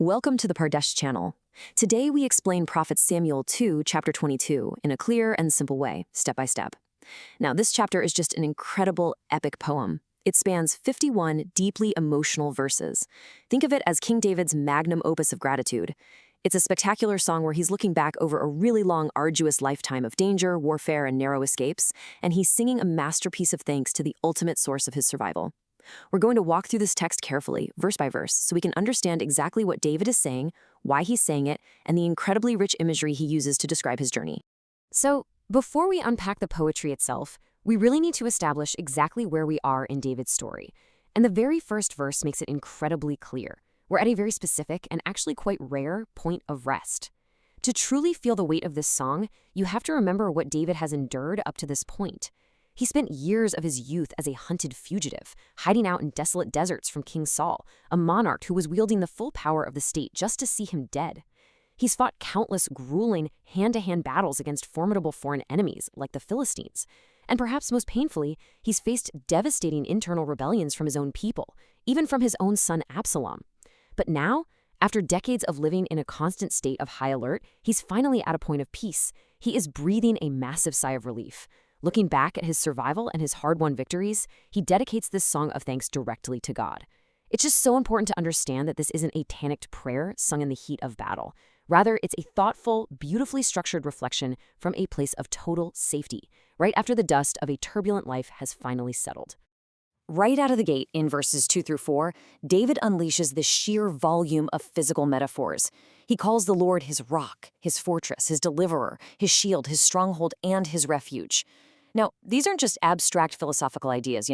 Welcome to the Pardesh channel. Today we explain Prophet Samuel 2, chapter 22, in a clear and simple way, step by step. Now, this chapter is just an incredible, epic poem. It spans 51 deeply emotional verses. Think of it as King David's magnum opus of gratitude. It's a spectacular song where he's looking back over a really long, arduous lifetime of danger, warfare, and narrow escapes, and he's singing a masterpiece of thanks to the ultimate source of his survival. We're going to walk through this text carefully, verse by verse, so we can understand exactly what David is saying, why he's saying it, and the incredibly rich imagery he uses to describe his journey. So, before we unpack the poetry itself, we really need to establish exactly where we are in David's story. And the very first verse makes it incredibly clear. We're at a very specific and actually quite rare point of rest. To truly feel the weight of this song, you have to remember what David has endured up to this point. He spent years of his youth as a hunted fugitive, hiding out in desolate deserts from King Saul, a monarch who was wielding the full power of the state just to see him dead. He's fought countless grueling hand-to-hand battles against formidable foreign enemies like the Philistines. And perhaps most painfully, he's faced devastating internal rebellions from his own people, even from his own son Absalom. But now, after decades of living in a constant state of high alert, he's finally at a point of peace. He is breathing a massive sigh of relief. Looking back at his survival and his hard-won victories, he dedicates this song of thanks directly to God. It's just so important to understand that this isn't a panicked prayer sung in the heat of battle. Rather, it's a thoughtful, beautifully structured reflection from a place of total safety, right after the dust of a turbulent life has finally settled. Right out of the gate, in verses 2 through 4, David unleashes the sheer volume of physical metaphors. He calls the Lord his rock, his fortress, his deliverer, his shield, his stronghold, and his refuge. Now, these aren't just abstract philosophical ideas,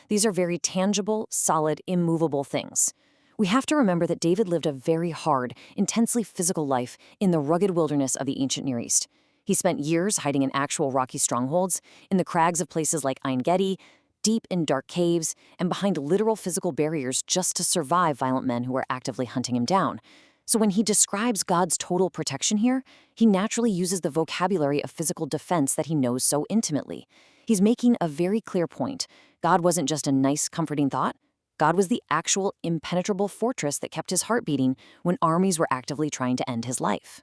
These are very tangible, solid, immovable things. We have to remember that David lived a very hard, intensely physical life in the rugged wilderness of the ancient Near East. He spent years hiding in actual rocky strongholds, in the crags of places like Ein Gedi, deep in dark caves, and behind literal physical barriers just to survive violent men who were actively hunting him down. So when he describes God's total protection here, he naturally uses the vocabulary of physical defense that he knows so intimately. He's making a very clear point. God wasn't just a nice, comforting thought. God was the actual impenetrable fortress that kept his heart beating when armies were actively trying to end his life.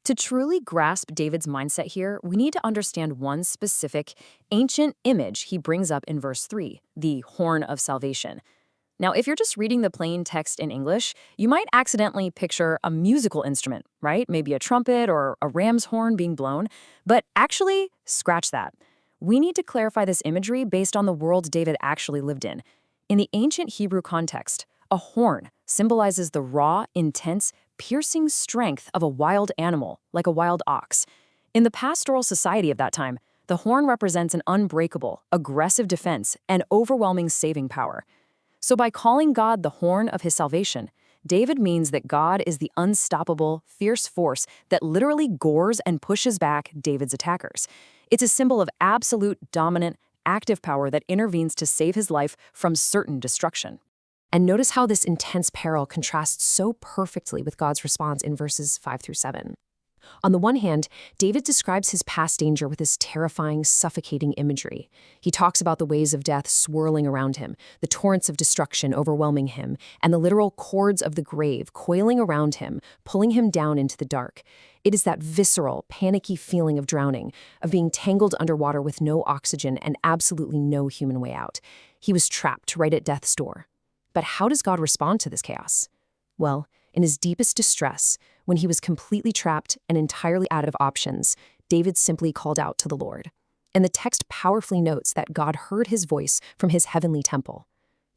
To truly grasp David's mindset here, we need to understand one specific ancient image he brings up in verse 3, the horn of salvation. Now, if you're just reading the plain text in English, you might accidentally picture a musical instrument, right? Maybe a trumpet or a ram's horn being blown. But actually, scratch that. We need to clarify this imagery based on the world David actually lived in. In the ancient Hebrew context, a horn symbolizes the raw, intense, piercing strength of a wild animal, like a wild ox. In the pastoral society of that time, the horn represents an unbreakable, aggressive defense and overwhelming saving power. So by calling God the horn of his salvation, David means that God is the unstoppable, fierce force that literally gores and pushes back David's attackers. It's a symbol of absolute, dominant, active power that intervenes to save his life from certain destruction. And notice how this intense peril contrasts so perfectly with God's response in verses 5 through 7. On the one hand, David describes his past danger with this terrifying, suffocating imagery. He talks about the waves of death swirling around him, the torrents of destruction overwhelming him, and the literal cords of the grave coiling around him, pulling him down into the dark. It is that visceral, panicky feeling of drowning, of being tangled underwater with no oxygen and absolutely no human way out. He was trapped right at death's door. But how does God respond to this chaos? Well, in his deepest distress, when he was completely trapped and entirely out of options, David simply called out to the Lord. And the text powerfully notes that God heard his voice from his heavenly temple.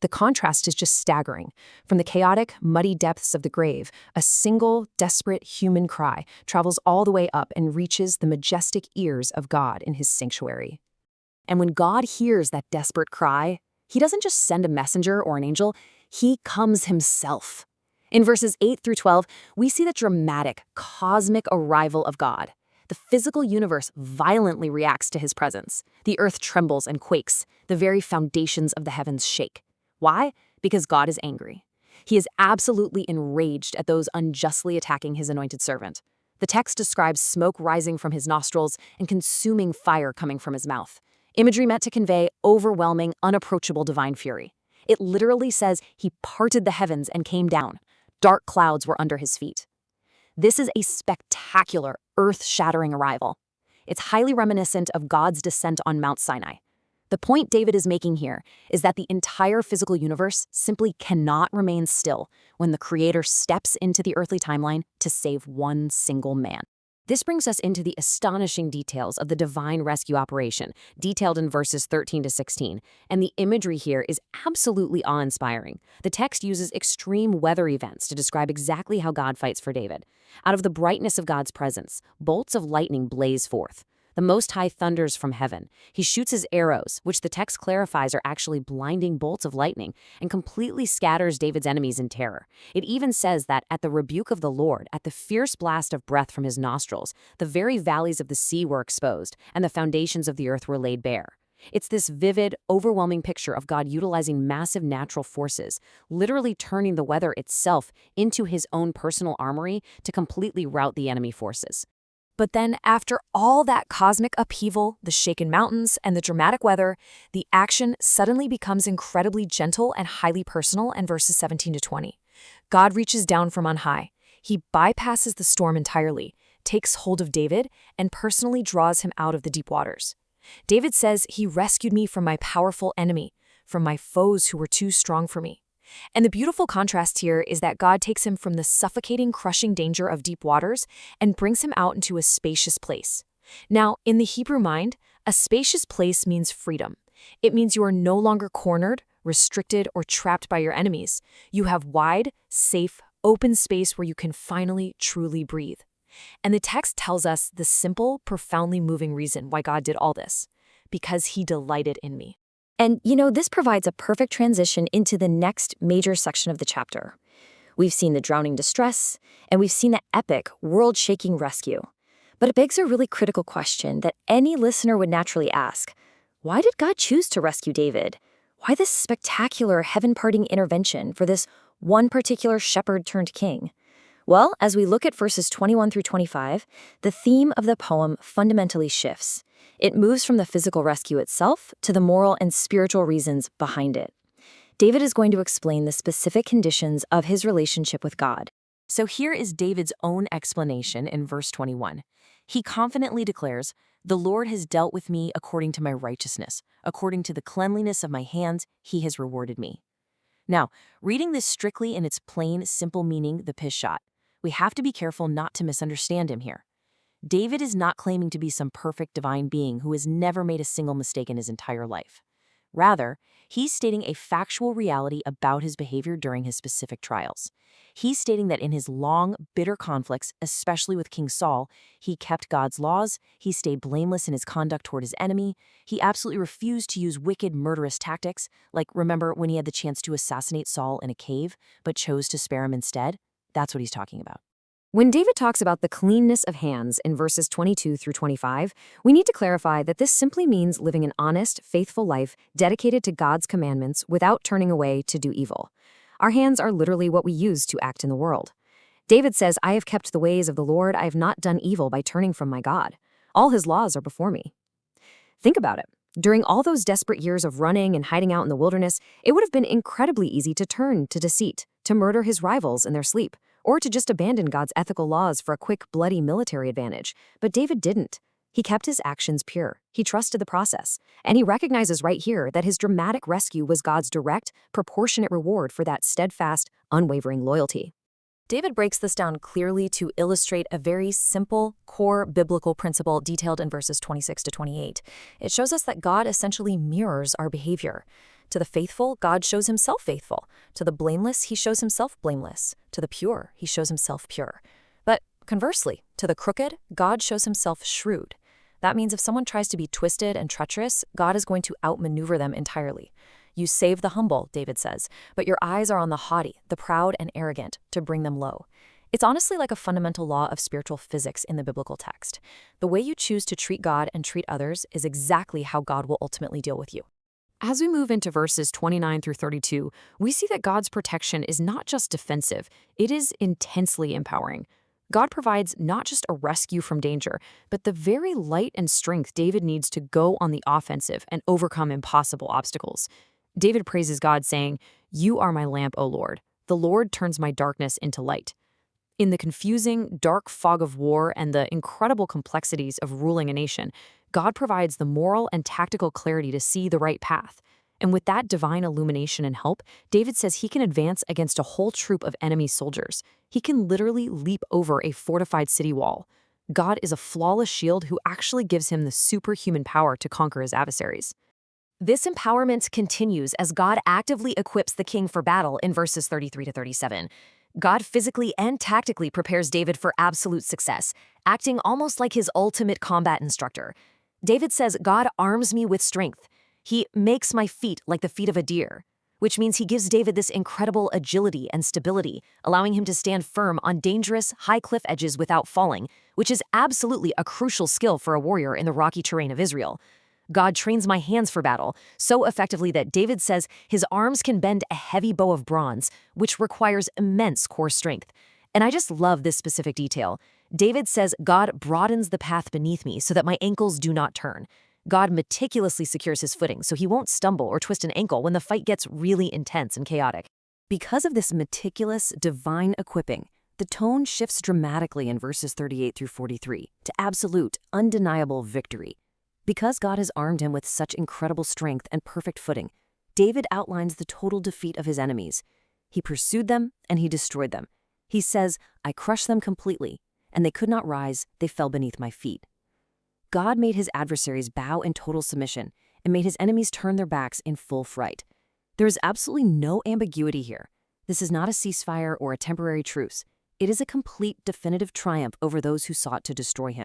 The contrast is just staggering. From the chaotic, muddy depths of the grave, a single, desperate human cry travels all the way up and reaches the majestic ears of God in his sanctuary. And when God hears that desperate cry, he doesn't just send a messenger or an angel, he comes himself. In verses 8 through 12, we see the dramatic, cosmic arrival of God. The physical universe violently reacts to his presence. The earth trembles and quakes. The very foundations of the heavens shake. Why? Because God is angry. He is absolutely enraged at those unjustly attacking his anointed servant. The text describes smoke rising from his nostrils and consuming fire coming from his mouth. Imagery meant to convey overwhelming, unapproachable divine fury. It literally says he parted the heavens and came down. Dark clouds were under his feet. This is a spectacular, earth-shattering arrival. It's highly reminiscent of God's descent on Mount Sinai. The point David is making here is that the entire physical universe simply cannot remain still when the Creator steps into the earthly timeline to save one single man. This brings us into the astonishing details of the divine rescue operation, detailed in verses 13 to 16, and the imagery here is absolutely awe-inspiring. The text uses extreme weather events to describe exactly how God fights for David. Out of the brightness of God's presence, bolts of lightning blaze forth. The Most High thunders from heaven. He shoots his arrows, which the text clarifies are actually blinding bolts of lightning, and completely scatters David's enemies in terror. It even says that at the rebuke of the Lord, at the fierce blast of breath from his nostrils, the very valleys of the sea were exposed, and the foundations of the earth were laid bare. It's this vivid, overwhelming picture of God utilizing massive natural forces, literally turning the weather itself into his own personal armory to completely rout the enemy forces. But then, after all that cosmic upheaval, the shaken mountains, and the dramatic weather, the action suddenly becomes incredibly gentle and highly personal in verses 17 to 20. God reaches down from on high. He bypasses the storm entirely, takes hold of David, and personally draws him out of the deep waters. David says, "He rescued me from my powerful enemy, from my foes who were too strong for me." And the beautiful contrast here is that God takes him from the suffocating, crushing danger of deep waters and brings him out into a spacious place. Now, in the Hebrew mind, a spacious place means freedom. It means you are no longer cornered, restricted, or trapped by your enemies. You have wide, safe, open space where you can finally, truly breathe. And the text tells us the simple, profoundly moving reason why God did all this: because he delighted in me. And, this provides a perfect transition into the next major section of the chapter. We've seen the drowning distress, and we've seen the epic, world-shaking rescue. But it begs a really critical question that any listener would naturally ask. Why did God choose to rescue David? Why this spectacular, heaven-parting intervention for this one particular shepherd turned king? Well, as we look at verses 21 through 25, the theme of the poem fundamentally shifts. It moves from the physical rescue itself to the moral and spiritual reasons behind it. David is going to explain the specific conditions of his relationship with God. So here is David's own explanation in verse 21. He confidently declares, "The Lord has dealt with me according to my righteousness. According to the cleanliness of my hands, he has rewarded me." Now, reading this strictly in its plain, simple meaning, the Peshat, we have to be careful not to misunderstand him here. David is not claiming to be some perfect divine being who has never made a single mistake in his entire life. Rather, he's stating a factual reality about his behavior during his specific trials. He's stating that in his long, bitter conflicts, especially with King Saul, he kept God's laws, he stayed blameless in his conduct toward his enemy, he absolutely refused to use wicked, murderous tactics, like remember when he had the chance to assassinate Saul in a cave, but chose to spare him instead? That's what he's talking about. When David talks about the cleanness of hands in verses 22 through 25, we need to clarify that this simply means living an honest, faithful life dedicated to God's commandments without turning away to do evil. Our hands are literally what we use to act in the world. David says, "I have kept the ways of the Lord. I have not done evil by turning from my God. All his laws are before me." Think about it. During all those desperate years of running and hiding out in the wilderness, it would have been incredibly easy to turn to deceit, to murder his rivals in their sleep, or to just abandon God's ethical laws for a quick, bloody military advantage. But David didn't. He kept his actions pure. He trusted the process. And he recognizes right here that his dramatic rescue was God's direct, proportionate reward for that steadfast, unwavering loyalty. David breaks this down clearly to illustrate a very simple, core biblical principle detailed in verses 26 to 28. It shows us that God essentially mirrors our behavior. To the faithful, God shows himself faithful. To the blameless, he shows himself blameless. To the pure, he shows himself pure. But conversely, to the crooked, God shows himself shrewd. That means if someone tries to be twisted and treacherous, God is going to outmaneuver them entirely. You save the humble, David says, but your eyes are on the haughty, the proud and arrogant, to bring them low. It's honestly like a fundamental law of spiritual physics in the biblical text. The way you choose to treat God and treat others is exactly how God will ultimately deal with you. As we move into verses 29 through 32, we see that God's protection is not just defensive, it is intensely empowering. God provides not just a rescue from danger, but the very light and strength David needs to go on the offensive and overcome impossible obstacles. David praises God, saying, "You are my lamp, O Lord. "The Lord turns my darkness into light." In the confusing, dark fog of war and the incredible complexities of ruling a nation, God provides the moral and tactical clarity to see the right path. And with that divine illumination and help, David says he can advance against a whole troop of enemy soldiers. He can literally leap over a fortified city wall. God is a flawless shield who actually gives him the superhuman power to conquer his adversaries. This empowerment continues as God actively equips the king for battle in verses 33 to 37. God physically and tactically prepares David for absolute success, acting almost like his ultimate combat instructor. David says, "God arms me with strength. He makes my feet like the feet of a deer," which means he gives David this incredible agility and stability, allowing him to stand firm on dangerous, high cliff edges without falling, which is absolutely a crucial skill for a warrior in the rocky terrain of Israel. God trains my hands for battle so effectively that David says his arms can bend a heavy bow of bronze, which requires immense core strength. And I just love this specific detail. David says God broadens the path beneath me so that my ankles do not turn. God meticulously secures his footing so he won't stumble or twist an ankle when the fight gets really intense and chaotic. Because of this meticulous, divine equipping, the tone shifts dramatically in verses 38 through 43 to absolute, undeniable victory. Because God has armed him with such incredible strength and perfect footing, David outlines the total defeat of his enemies. He pursued them and he destroyed them. He says, "I crushed them completely, and they could not rise, they fell beneath my feet." God made his adversaries bow in total submission and made his enemies turn their backs in full fright. There is absolutely no ambiguity here. This is not a ceasefire or a temporary truce. It is a complete, definitive triumph over those who sought to destroy him.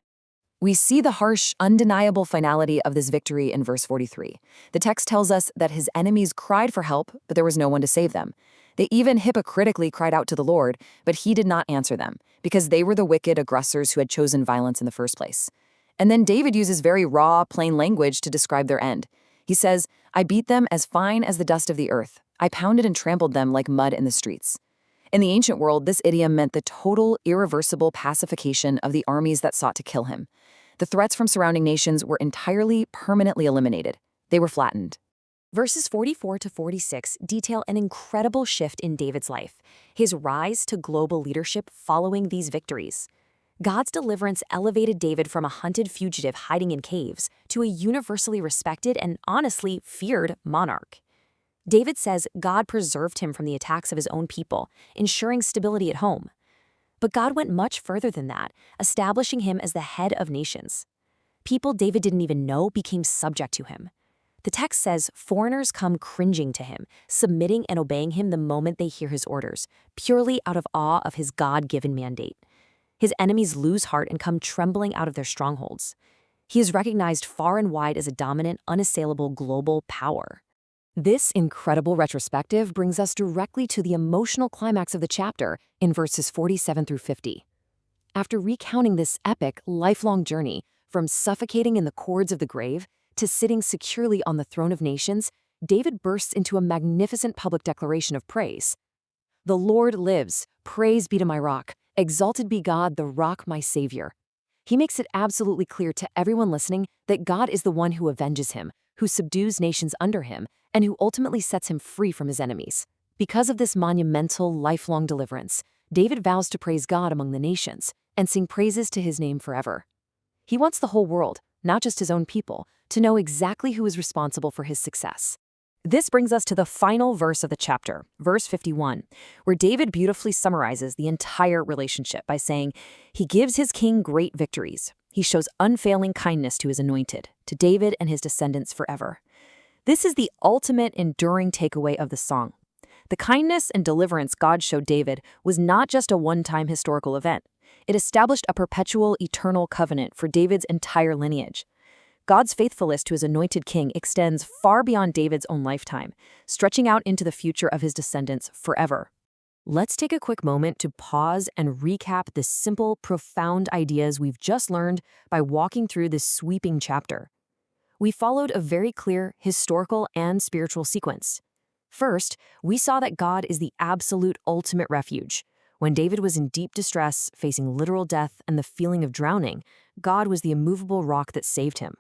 We see the harsh, undeniable finality of this victory in verse 43. The text tells us that his enemies cried for help, but there was no one to save them. They even hypocritically cried out to the Lord, but he did not answer them, because they were the wicked aggressors who had chosen violence in the first place. And then David uses very raw, plain language to describe their end. He says, "I beat them as fine as the dust of the earth. I pounded and trampled them like mud in the streets." In the ancient world, this idiom meant the total, irreversible pacification of the armies that sought to kill him. The threats from surrounding nations were entirely, permanently eliminated. They were flattened. Verses 44 to 46 detail an incredible shift in David's life, his rise to global leadership following these victories. God's deliverance elevated David from a hunted fugitive hiding in caves to a universally respected and honestly feared monarch. David says God preserved him from the attacks of his own people, ensuring stability at home. But God went much further than that, establishing him as the head of nations. People David didn't even know became subject to him. The text says foreigners come cringing to him, submitting and obeying him the moment they hear his orders, purely out of awe of his God-given mandate. His enemies lose heart and come trembling out of their strongholds. He is recognized far and wide as a dominant, unassailable global power. This incredible retrospective brings us directly to the emotional climax of the chapter in verses 47 through 50. After recounting this epic, lifelong journey, from suffocating in the cords of the grave to sitting securely on the throne of nations, David bursts into a magnificent public declaration of praise. "The Lord lives, praise be to my rock, exalted be God, the rock my Savior." He makes it absolutely clear to everyone listening that God is the one who avenges him, who subdues nations under him, and who ultimately sets him free from his enemies. Because of this monumental, lifelong deliverance, David vows to praise God among the nations and sing praises to his name forever. He wants the whole world, not just his own people, to know exactly who is responsible for his success. This brings us to the final verse of the chapter, verse 51, where David beautifully summarizes the entire relationship by saying, "He gives his king great victories. He shows unfailing kindness to his anointed, to David and his descendants forever." This is the ultimate enduring takeaway of the song. The kindness and deliverance God showed David was not just a one-time historical event. It established a perpetual, eternal covenant for David's entire lineage. God's faithfulness to his anointed king extends far beyond David's own lifetime, stretching out into the future of his descendants forever. Let's take a quick moment to pause and recap the simple, profound ideas we've just learned by walking through this sweeping chapter. We followed a very clear historical and spiritual sequence. First, we saw that God is the absolute ultimate refuge. When David was in deep distress, facing literal death and the feeling of drowning, God was the immovable rock that saved him.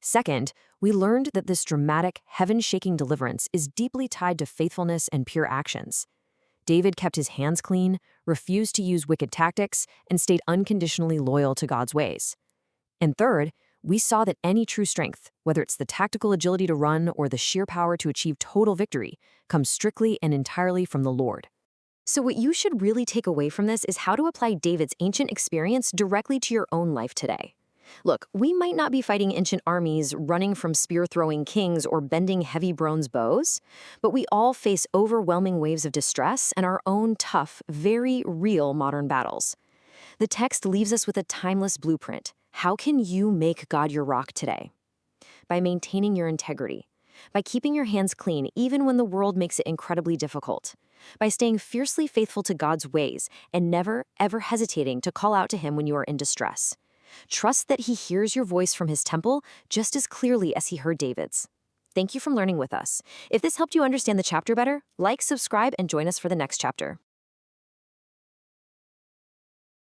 Second, we learned that this dramatic, heaven-shaking deliverance is deeply tied to faithfulness and pure actions. David kept his hands clean, refused to use wicked tactics, and stayed unconditionally loyal to God's ways. And third, we saw that any true strength, whether it's the tactical agility to run or the sheer power to achieve total victory, comes strictly and entirely from the Lord. So what you should really take away from this is how to apply David's ancient experience directly to your own life today. Look, we might not be fighting ancient armies, running from spear-throwing kings, or bending heavy bronze bows, but we all face overwhelming waves of distress and our own tough, very real modern battles. The text leaves us with a timeless blueprint. How can you make God your rock today? By maintaining your integrity. By keeping your hands clean even when the world makes it incredibly difficult. By staying fiercely faithful to God's ways and never, ever hesitating to call out to Him when you are in distress. Trust that He hears your voice from His temple just as clearly as He heard David's. Thank you for learning with us. If this helped you understand the chapter better, like, subscribe, and join us for the next chapter.